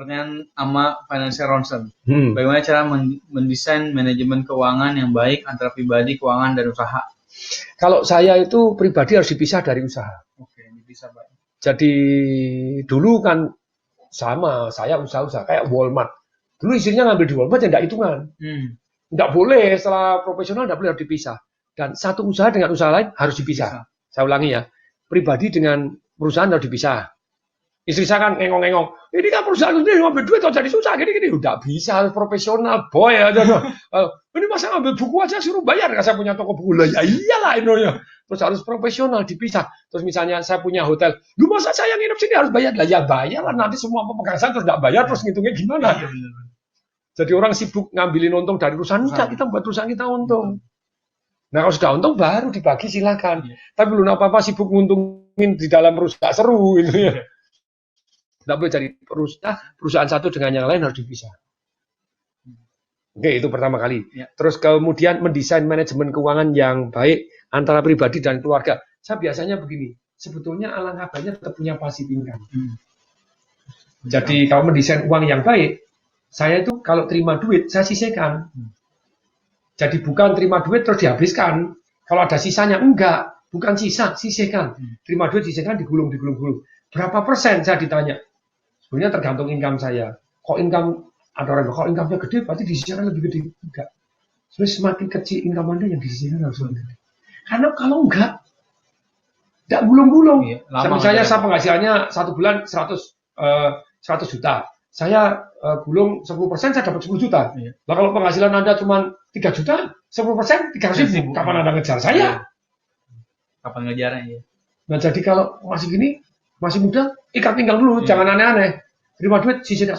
pertanyaan sama Financial Ronson. Hmm. Bagaimana cara mendesain manajemen keuangan yang baik antara pribadi, keuangan, dan usaha? Kalau saya itu pribadi harus dipisah dari usaha. Oke, dipisah Pak. Jadi dulu kan sama, saya usaha-usaha kayak Walmart. Dulu istrinya ngambil di Walmart ya enggak hitungan. Enggak boleh, setelah profesional enggak boleh, harus dipisah. Dan satu usaha dengan usaha lain harus dipisah. Saya ulangi ya, pribadi dengan perusahaan harus dipisah. Istri saya kan ngengong-ngengong, ini kan perusahaan sendiri ngambil duit kok jadi susah gini-gini. Udah bisa, harus profesional, boy aja. Ini masa ngambil buku aja suruh bayar, kan saya punya toko buku. Ya iyalah Indonya. Terus harus profesional, dipisah. Terus misalnya saya punya hotel, lu masa saya nginep sini harus bayar? Lah ya bayar lah, nanti semua pemegang saham terus nggak bayar, terus ngitungnya gimana? Jadi orang sibuk ngambilin untung dari perusahaan, enggak, kita buat perusahaan kita untung. Nah kalau sudah untung baru dibagi silakan. Tapi belum apa-apa sibuk nguntungin di dalam perusahaan, seru gitu ya. Tidak boleh jadi perusahaan satu dengan yang lain harus dipisah. Oke, itu pertama kali. Terus kemudian mendesain manajemen keuangan yang baik antara pribadi dan keluarga. Saya biasanya begini, sebetulnya alangkah baiknya tetap punya passive income. Jadi kalau mendesain uang yang baik, saya itu kalau terima duit, saya sisihkan. Jadi bukan terima duit terus dihabiskan. Kalau ada sisanya, enggak. Bukan sisa, sisihkan. Terima duit, sisihkan, digulung. Berapa persen saya ditanya? Sebenarnya tergantung income saya. Kok income, ada orang kalau income-nya gede, berarti disisihkan lebih gede. Enggak. Sebenarnya semakin kecil income Anda yang disisihkan harus lebih gede. Karena kalau enggak gulung-gulung. Misalnya saya penghasilannya 1 bulan 100 juta. Saya gulung 10%, saya dapat 10 juta. Nah kalau penghasilan Anda cuma 3 juta, 10%, 300.000. Kapan Anda ngejar saya? Kapan ngejarnya? Nah jadi kalau masih gini, masih muda, ikat pinggang dulu, jangan aneh-aneh. Terima duit, sisihkan.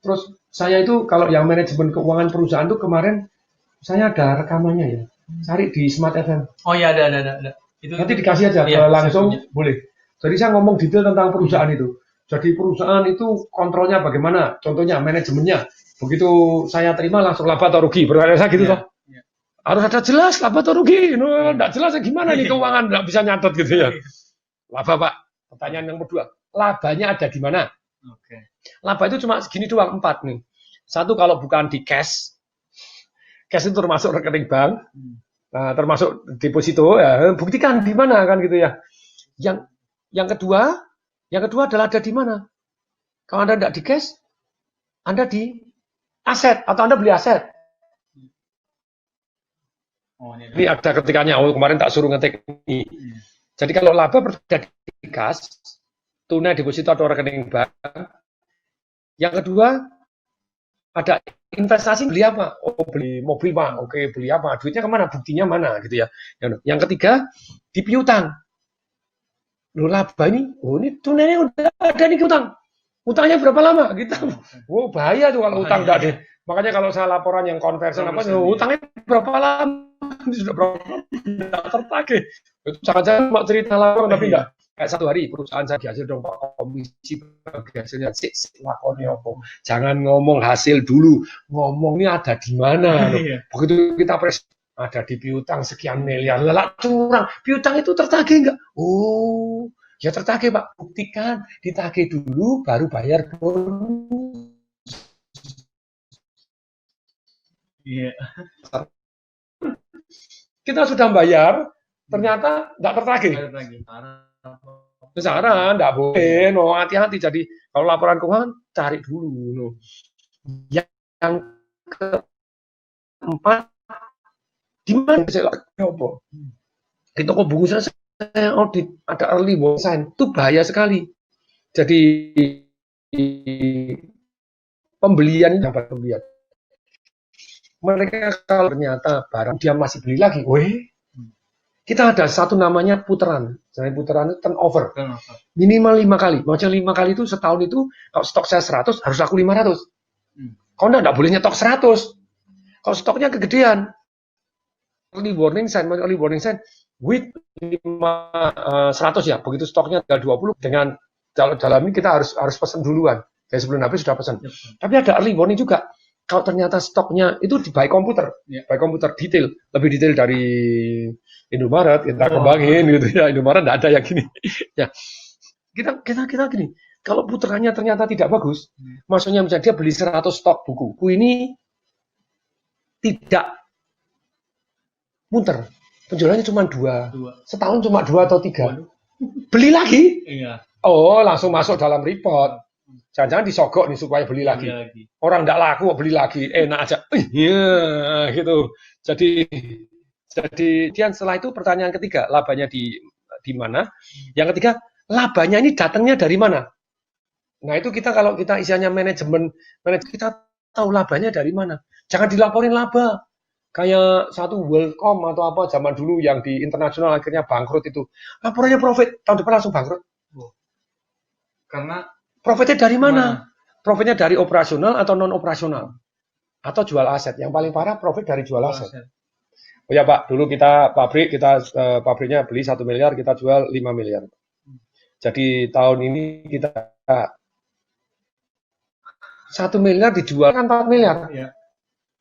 Terus saya itu kalau yang manajemen keuangan perusahaan itu kemarin saya ada rekamannya ya. Cari di Smart FM. Oh iya ada. Nanti dikasih aja langsung boleh. Jadi saya ngomong detail tentang perusahaan itu. Jadi perusahaan itu kontrolnya bagaimana? Contohnya manajemennya. Begitu saya terima langsung laba atau rugi. Berarti saya gitu toh. Harus ada jelas laba atau rugi. Enggak jelas gimana nih keuangan, enggak bisa nyatet gitu ya. Laba Pak. Pertanyaan yang kedua, labanya ada di mana? Laba itu cuma segini doang, 4 nih. Satu kalau bukan di cash. Cash itu termasuk rekening bank. Nah, termasuk deposito ya, buktikan di mana kan gitu ya. Yang kedua adalah ada di mana? Kalau Anda tidak di cash, Anda di aset atau Anda beli aset. Ini ada ketikanya, kemarin tak suruh ngetik ini. Jadi kalau laba berada di kas, tunai deposito atau rekening bank. Yang kedua, ada investasi, beli apa? Oh, beli mobil Pak. Oke, beli apa? Duitnya kemana? Buktinya mana? Gitu ya. Yang ketiga, di piutang. Loh laba ini, ini tunainya udah ada nih utang. Utangnya berapa lama? Gitu. Bahaya tuh kalau utang enggak deh. Makanya kalau saya laporan yang conversion utangnya berapa lama? Sudah berapa tidak tertagih. Itu jangan-jangan mau cerita laporan tapi enggak. Kayak 1 hari perusahaan saya dihasil dong Pak komisi bagi hasilnya lakonnya apa. Jangan ngomong hasil dulu, ngomongnya ada di mana. Begitu kita ada di piutang sekian miliar, lelak curang. Piutang itu tertagih enggak? Oh, ya tertagih Pak. Buktikan, ditagih dulu baru bayar bonus. Kita sudah bayar, ternyata enggak tertagih. Besaran, enggak boleh, hati-hati. Jadi kalau laporan keuangan cari dulu. Yang keempat, di mana saya lakukan? Di toko buku saya audit, ada early warning sign, itu bahaya sekali. Jadi pembelian. Mereka kalau ternyata barang dia masih beli lagi, kita ada satu namanya putaran. Jadi putaran itu turnover. Minimal 5 kali. Maksudnya 5 kali itu setahun itu, kalau stok saya 100, harus laku 500. Kalau enggak boleh nyetok 100. Kalau stoknya kegedean, early warning sign with 100 ya. Begitu stoknya tinggal 20, dengan dalam ini kita harus pesan duluan. Jadi sebelum habis sudah pesan. Tapi ada early warning juga. Kalau ternyata stoknya itu di by komputer detail, lebih detail dari Indomaret, kita kembangin gitu ya. Indomaret enggak ada yang gini. Ya. Kita gini. Kalau puterannya ternyata tidak bagus, maksudnya misalnya dia beli 100 stok buku ini tidak muter, penjualannya cuma 2, setahun cuma 2 atau 3, beli lagi, oh langsung masuk dalam report, jangan-jangan disogok nih supaya beli lagi, orang tidak laku beli lagi, enak aja, iya gitu. Jadi dia setelah itu pertanyaan ketiga, labanya di mana? Yang ketiga, labanya ini datangnya dari mana? Nah itu kita kalau kita isinya manajemen kita tahu labanya dari mana. Jangan dilaporin laba. Kayak satu Worldcom atau apa zaman dulu yang di internasional akhirnya bangkrut itu. Laporannya profit, tahun depan langsung bangkrut. Karena profitnya dari mana? Profitnya dari operasional atau non operasional? Atau jual aset. Yang paling parah profit dari jual aset. Oh ya Pak, dulu kita pabriknya beli 1 miliar, kita jual 5 miliar. Jadi tahun ini kita 1 miliar dijual kan 4 miliar. Ya.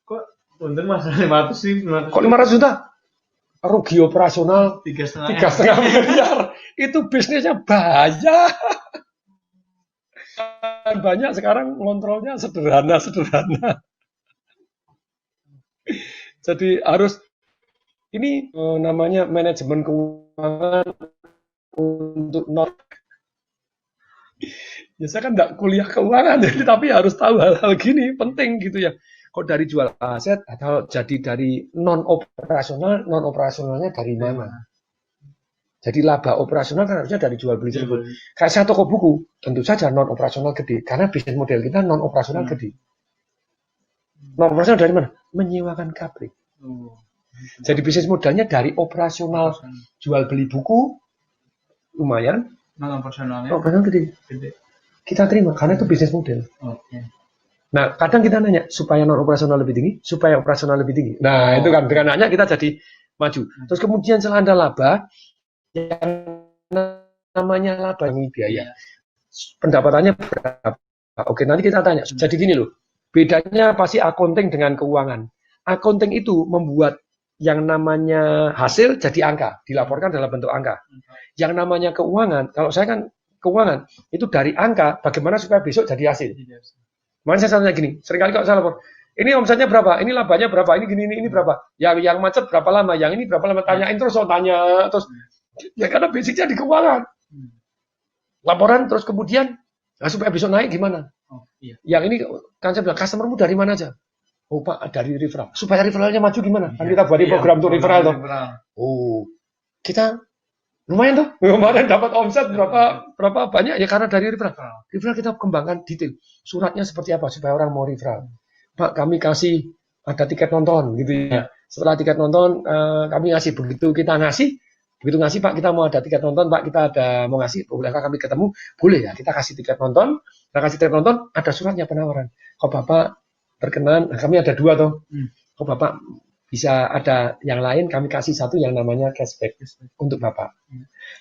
Kok untung masalah 500 sih? 500 kok 500 juta? Rugi operasional 3,5 miliar. Itu bisnisnya bahaya. Banyak sekarang ngontrolnya sederhana. Jadi harus ini namanya manajemen keuangan untuk ya saya kan enggak kuliah keuangan jadi tapi harus tahu hal-hal gini penting gitu ya. Kok dari jual aset atau jadi dari non operasionalnya dari mana? Jadi laba operasional kan harusnya dari jual beli tersebut. Kayak saya toko buku, tentu saja non operasional gede karena bisnis model kita non operasional gede. Non operasional dari mana? Menyewakan pabrik. Jadi bisnis modalnya dari operasional jual beli buku lumayan. Non operasionalnya gede. Kita terima karena itu bisnis model. Nah, kadang kita nanya supaya non operasional lebih tinggi, supaya operasional lebih tinggi. Nah, itu kan dengan nanya kita jadi maju. Terus kemudian setelah Anda laba, yang namanya laba ini biaya. Pendapatannya berapa? Oke, nanti kita tanya. Jadi gini loh, bedanya pasti accounting dengan keuangan. Accounting itu membuat yang namanya hasil jadi angka, dilaporkan dalam bentuk angka. Yang namanya keuangan, kalau saya kan keuangan, itu dari angka, bagaimana supaya besok jadi hasil. Makanya saya tanya gini, seringkali kalau saya lapor, ini omsetnya berapa, ini labanya berapa, ini gini, ini berapa, yang macet berapa lama, yang ini berapa lama, tanyain terus, tanya terus. Ya karena basicnya di keuangan. Laporan terus kemudian, nah, supaya besok naik gimana? Yang ini kan saya bilang, customermu dari mana aja? Oh Pak, dari referral. Supaya referralnya maju gimana? Kan kita buat program untuk referral tuh. Oh, kita lumayan tuh. Kemarin dapat omset berapa banyak ya karena dari referral. Referral kita kembangkan detail. Suratnya seperti apa supaya orang mau referral. Pak, kami kasih ada tiket nonton gitu ya. Setelah tiket nonton kami ngasih begitu ngasih Pak, kita mau ada tiket nonton Pak, kita ada mau ngasih, bolehkah kami ketemu? Boleh ya, kita kasih tiket nonton. Kita kasih tiket nonton, ada suratnya penawaran. Kok Bapak berkenan, nah, kami ada 2 tuh. Kok Bapak bisa ada yang lain, kami kasih 1 yang namanya cashback untuk Bapak.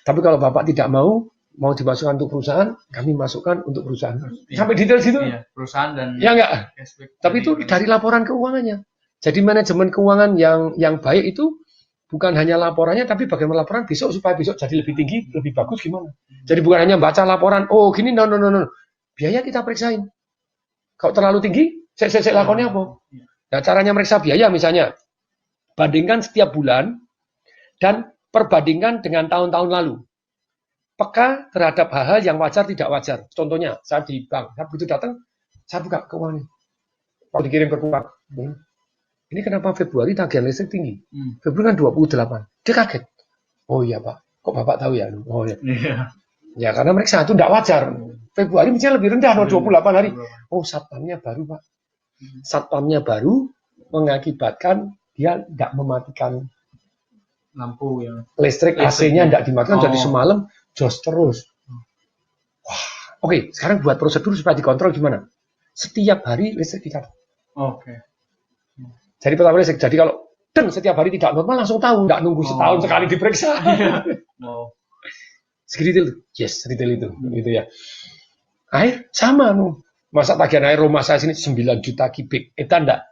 Tapi kalau Bapak tidak mau dimasukkan untuk perusahaan, kami masukkan untuk perusahaan. Sampai detail situ. Iya, perusahaan dan ya enggak. Cashback. Tapi itu dari laporan keuangannya. Jadi manajemen keuangan yang baik itu bukan hanya laporannya, tapi bagaimana laporan besok supaya besok jadi lebih tinggi, lebih bagus gimana. Jadi bukan hanya baca laporan, oh gini, no. Biaya kita periksain. Kalau terlalu tinggi, saya lakonnya apa? Nah, caranya meriksa biaya misalnya, bandingkan setiap bulan dan perbandingkan dengan tahun-tahun lalu. Peka terhadap hal-hal yang wajar tidak wajar. Contohnya, saya di bank, saya begitu datang, saya buka keuangan. Kalau dikirim ke keuangan, ini kenapa Februari tagihan listrik tinggi? Februari kan 28. Dia kaget. Oh iya Pak, kok Bapak tahu ya? Oh iya. Ya karena mereka itu tidak wajar. Februari misalnya lebih rendah, 28 hari. Oh satpamnya baru Pak. Satpamnya baru mengakibatkan dia tidak mematikan lampu yang listrik, AC-nya tidak dimatikan, jadi semalam jos terus. Wah, oke, sekarang buat prosedur supaya dikontrol gimana? Setiap hari listrik dicatat. Jadi pertama listrik. Jadi kalau setiap hari tidak normal langsung tahu, tidak nunggu setahun sekali diperiksa. Sedetail itu, yes, detail itu, gitu ya. Air sama, masa tagihan air rumah saya sini 9 juta kubik, itu enggak.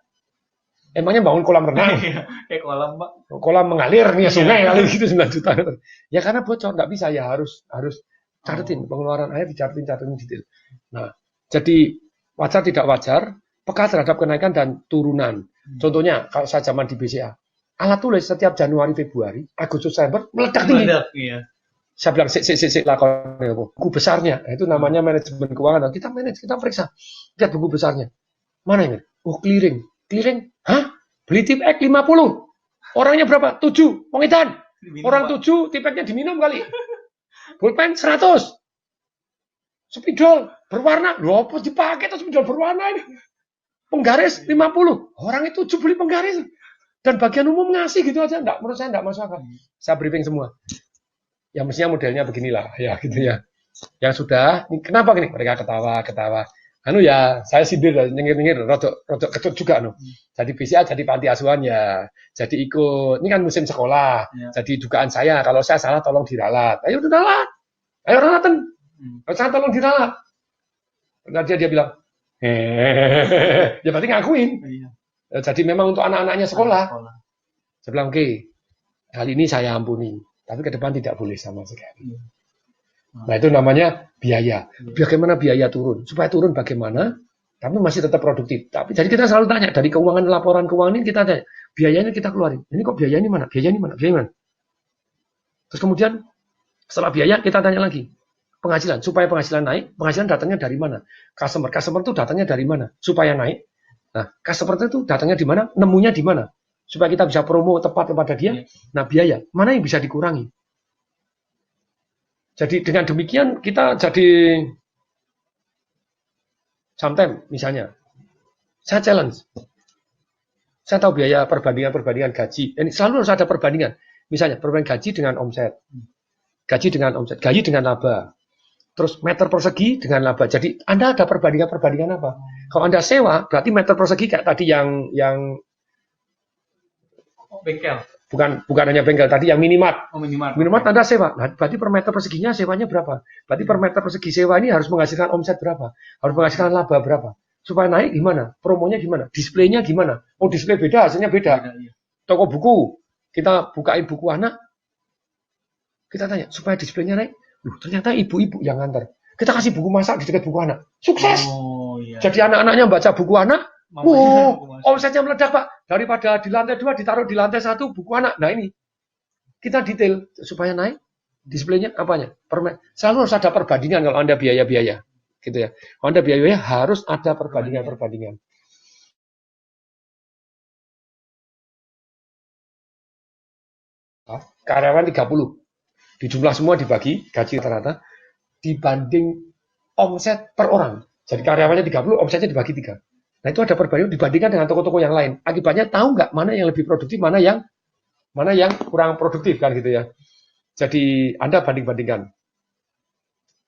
Emangnya bangun kolam renang? Kolam Pak. Kolam mengalir nih sungai kali gitu 9 juta. Ya karena bocor, nggak bisa ya harus Catetin pengeluaran air, dicatetin detail. Nah, jadi wajar tidak wajar, peka terhadap kenaikan dan turunan. Contohnya, kalau saya zaman di BCA, alat tulis setiap Januari, Februari, Agustus, September meledak tinggi. Iya. Saya bilang, lakukan buku besarnya. Itu namanya manajemen keuangan. Kita manage, kita periksa. Lihat buku besarnya. Mana ini? Oh, clearing. Clearing? Hah? Beli tip X 50. Orangnya berapa? 7. Pengitan. Orang 7, tipeknya diminum kali. Pulpen 100. Spidol berwarna. Loh, apa dipakai tuh spidol berwarna ini? Penggaris 50. Orang itu 7 beli penggaris. Dan bagian umum ngasih gitu aja. Enggak, menurut saya enggak masuk akal. Saya briefing semua. Ya mestinya modelnya beginilah. Ya gitu ya. Yang sudah, kenapa gini? Mereka ketawa. Anu ya, saya sindir, nyengir-nyengir, rodok ketut juga. Jadi BCA jadi panti asuhan ya. Jadi ikut, ini kan musim sekolah. Ya. Jadi dugaan saya, kalau saya salah tolong diralat. Ayo diralat. Ayo ralatan. Kalau saya tolong diralat. Nanti dia bilang, ya berarti ngakuin. Iya. Jadi memang untuk anak-anaknya sekolah. Saya bilang, oke, kali ini saya ampuni. Tapi ke depan tidak boleh sama sekali. Nah itu namanya biaya. Bagaimana biaya turun? Supaya turun bagaimana? Tapi masih tetap produktif. Tapi jadi kita selalu tanya dari keuangan, laporan keuangan ini kita tanya, biayanya kita keluarin. Ini kok biaya ini mana? Biaya ini mana? Biaya ini mana? Terus kemudian setelah biaya kita tanya lagi penghasilan. Supaya penghasilan naik, penghasilan datangnya dari mana? Customer itu datangnya dari mana? Supaya naik. Nah customer itu datangnya di mana? Nemunya di mana? Supaya kita bisa promo tepat kepada dia. Nah biaya mana yang bisa dikurangi? Jadi dengan demikian kita jadi sometimes misalnya saya challenge. Saya tahu biaya perbandingan gaji. Ini selalu harus ada perbandingan. Misalnya perbandingan gaji dengan omset. Gaji dengan laba. Terus meter persegi dengan laba. Jadi Anda ada perbandingan apa? Kalau Anda sewa berarti meter persegi kayak tadi yang bengkel. Bukan hanya bengkel, tadi yang minimart. Minimart Anda sewa. Nah, berarti per meter perseginya sewanya berapa? Berarti per meter persegi sewa ini harus menghasilkan omset berapa? Harus menghasilkan laba berapa? Supaya naik gimana? Promonya gimana? Displaynya gimana? Oh, display beda, hasilnya beda. Toko buku, kita bukain buku anak, kita tanya, supaya displaynya naik. Loh, ternyata ibu-ibu yang nganter. Kita kasih buku masak di dekat buku anak. Sukses! Iya. Jadi anak-anaknya baca buku anak, omsetnya meledak Pak. Daripada di lantai 2 ditaruh di lantai 1 buku anak. Nah ini kita detail supaya naik displaynya apanya. Selalu harus ada perbandingan kalau Anda biaya-biaya, gitu ya. Kalau Anda biaya-biaya harus ada perbandingan. Karyawan 30 dijumlah semua dibagi gaji rata-rata dibanding omset per orang. Jadi karyawannya 30, omsetnya dibagi 3. Nah itu ada perbandingan dibandingkan dengan toko-toko yang lain. Akibatnya tahu nggak mana yang lebih produktif, mana yang kurang produktif kan gitu ya. Jadi Anda banding-bandingkan.